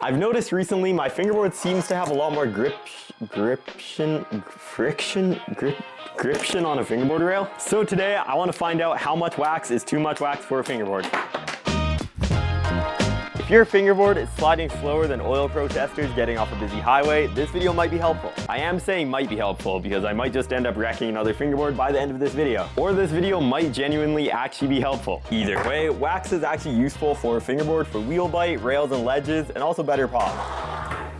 I've noticed recently my fingerboard seems to have a lot more gripsion on a fingerboard rail. So today I want to find out how much wax is too much wax for a fingerboard. If your fingerboard is sliding slower than oil protesters getting off a busy highway, this video might be helpful. I am saying might be helpful because I might just end up wrecking another fingerboard by the end of this video. Or this video might genuinely actually be helpful. Either way, wax is actually useful for a fingerboard for wheel bite, rails and ledges, and also better pop.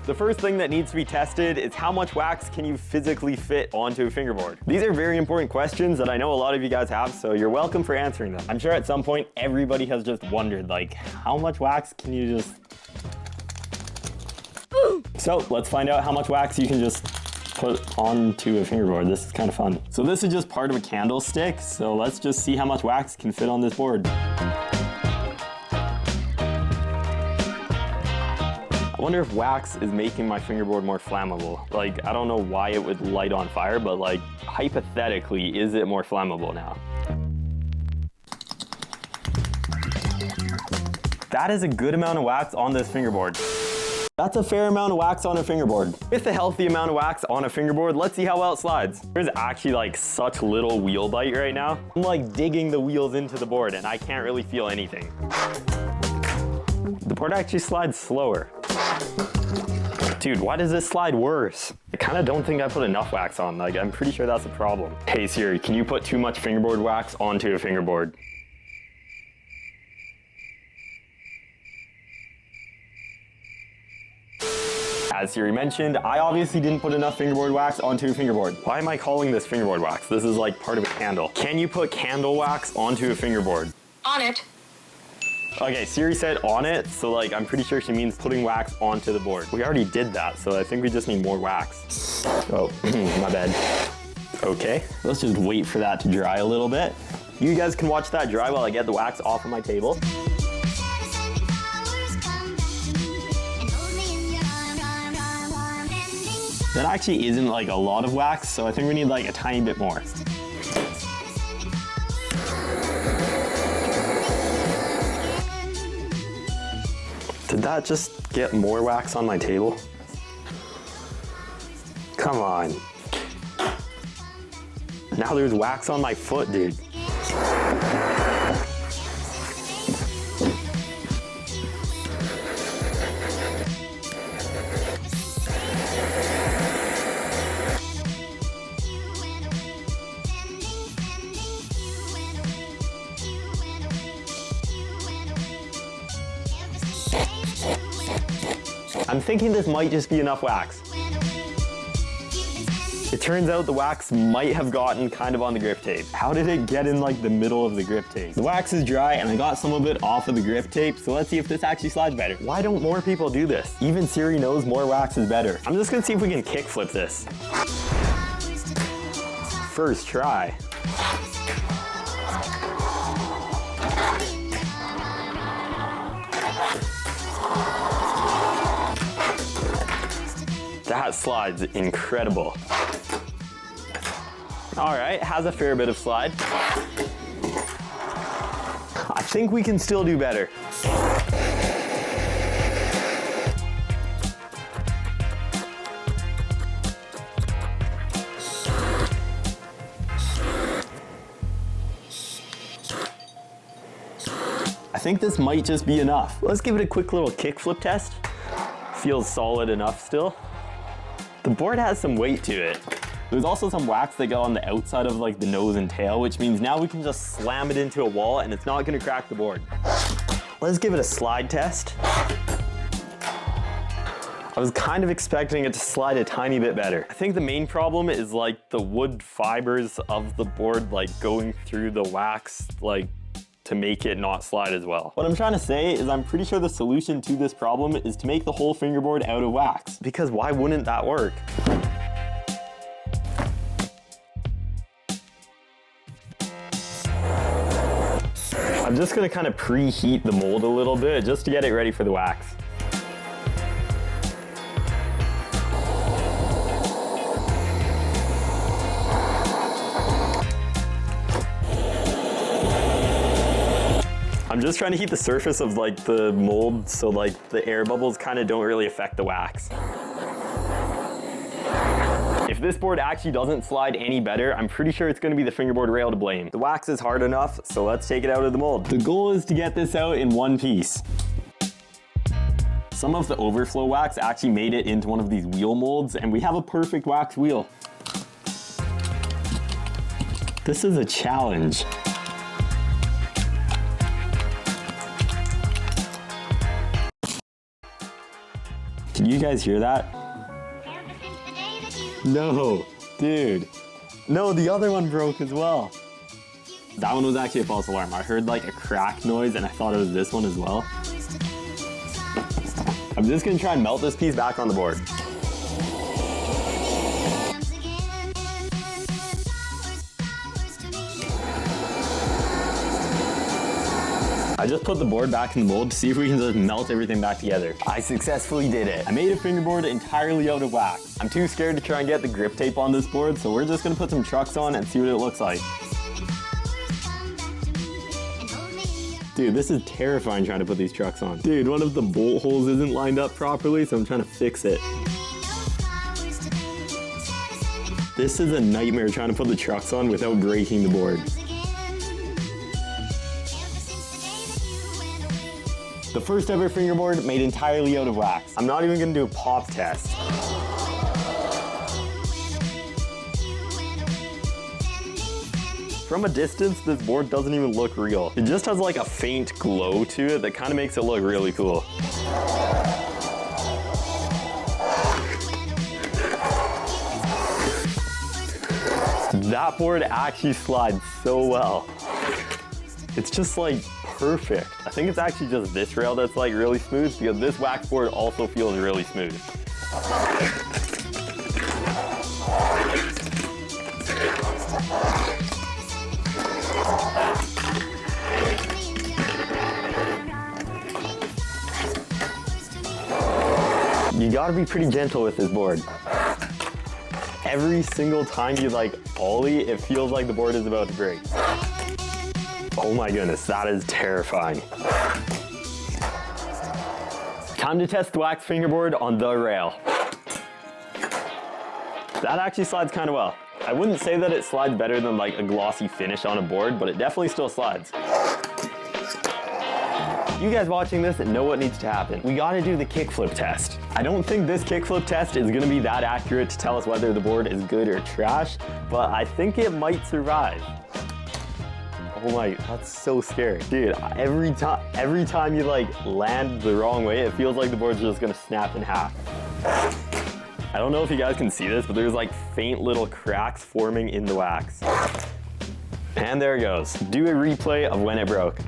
The first thing that needs to be tested is how much wax can you physically fit onto a fingerboard? These are very important questions that I know a lot of you guys have, so you're welcome for answering them. I'm sure at some point everybody has just wondered, like, how much wax can you just... So let's find out how much wax you can just put onto a fingerboard. This is kind of fun. So this is just part of a candlestick, so let's just see how much wax can fit on this board. I wonder if wax is making my fingerboard more flammable. Like, I don't know why it would light on fire, but like, hypothetically, is it more flammable now? That is a good amount of wax on this fingerboard. That's a fair amount of wax on a fingerboard. With a healthy amount of wax on a fingerboard, let's see how well it slides. There's actually like such little wheel bite right now. I'm like digging the wheels into the board and I can't really feel anything. The board actually slides slower. Dude, why does this slide worse? I kind of don't think I put enough wax on. Like, I'm pretty sure that's a problem. Hey Siri, can you put too much fingerboard wax onto a fingerboard? As Siri mentioned, I obviously didn't put enough fingerboard wax onto a fingerboard. Why am I calling this fingerboard wax? This is like part of a candle. Can you put candle wax onto a fingerboard? On it. Okay, Siri said on it, so like I'm pretty sure she means putting wax onto the board. We already did that, so I think we just need more wax. Oh, my bad. Okay, let's just wait for that to dry a little bit. You guys can watch that dry while I get the wax off of my table. That actually isn't like a lot of wax, so I think we need like a tiny bit more. Did that just get more wax on my table? Come on. Now there's wax on my foot, dude. I'm thinking this might just be enough wax. It turns out the wax might have gotten kind of on the grip tape. How did it get in like the middle of the grip tape? The wax is dry and I got some of it off of the grip tape, so let's see if this actually slides better. Why don't more people do this? Even Siri knows more wax is better. I'm just gonna see if we can kickflip this. First try. That slides incredible. All right, has a fair bit of slide. I think we can still do better. I think this might just be enough. Let's give it a quick little kickflip test. Feels solid enough still. The board has some weight to it. There's also some wax that got on the outside of like the nose and tail, which means now we can just slam it into a wall and it's not gonna crack the board. Let's give it a slide test. I was kind of expecting it to slide a tiny bit better. I think the main problem is like the wood fibers of the board like going through the wax like to make it not slide as well. What I'm trying to say is I'm pretty sure the solution to this problem is to make the whole fingerboard out of wax. Because why wouldn't that work? I'm just gonna kind of preheat the mold a little bit just to get it ready for the wax. I'm I'm just trying to keep the surface of like the mold so like the air bubbles kind of don't really affect the wax. If this board actually doesn't slide any better, I'm pretty sure it's going to be the fingerboard rail to blame. The wax is hard enough, so let's take it out of the mold. The goal is to get this out in one piece. Some of the overflow wax actually made it into one of these wheel molds, and we have a perfect wax wheel. This is a challenge. Can you guys hear that? No, dude. No, the other one broke as well. That one was actually a false alarm. I heard like a crack noise and I thought it was this one as well. I'm just gonna try and melt this piece back on the board. I just put the board back in the mold to see if we can just melt everything back together. I successfully did it. I made a fingerboard entirely out of wax. I'm too scared to try and get the grip tape on this board, so we're just gonna put some trucks on and see what it looks like. Dude, this is terrifying trying to put these trucks on. Dude, one of the bolt holes isn't lined up properly, so I'm trying to fix it. This is a nightmare trying to put the trucks on without breaking the board. The first ever fingerboard made entirely out of wax. I'm not even gonna do a pop test. From a distance, this board doesn't even look real. It just has like a faint glow to it that kind of makes it look really cool. That board actually slides so well. It's just like perfect. I think it's actually just this rail that's like really smooth because this wax board also feels really smooth. You gotta be pretty gentle with this board. Every single time you like ollie, it feels like the board is about to break. Oh my goodness, that is terrifying. Time to test the wax fingerboard on the rail. That actually slides kind of well. I wouldn't say that it slides better than like a glossy finish on a board, but it definitely still slides. You guys watching this know what needs to happen. We gotta do the kickflip test. I don't think this kickflip test is gonna be that accurate to tell us whether the board is good or trash, but I think it might survive. Oh my, that's so scary. Dude, every time you like land the wrong way, it feels like the board's just gonna snap in half. I don't know if you guys can see this, but there's like faint little cracks forming in the wax. And there it goes. Do a replay of when it broke.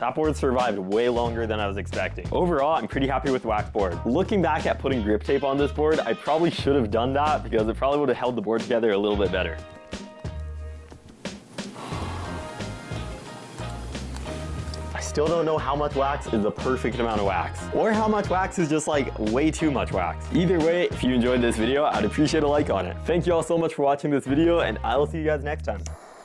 That board survived way longer than I was expecting. Overall, I'm pretty happy with the wax board. Looking back at putting grip tape on this board, I probably should have done that because it probably would have held the board together a little bit better. I still don't know how much wax is the perfect amount of wax, or how much wax is just like way too much wax. Either way, if you enjoyed this video, I'd appreciate a like on it. Thank you all so much for watching this video, and I will see you guys next time.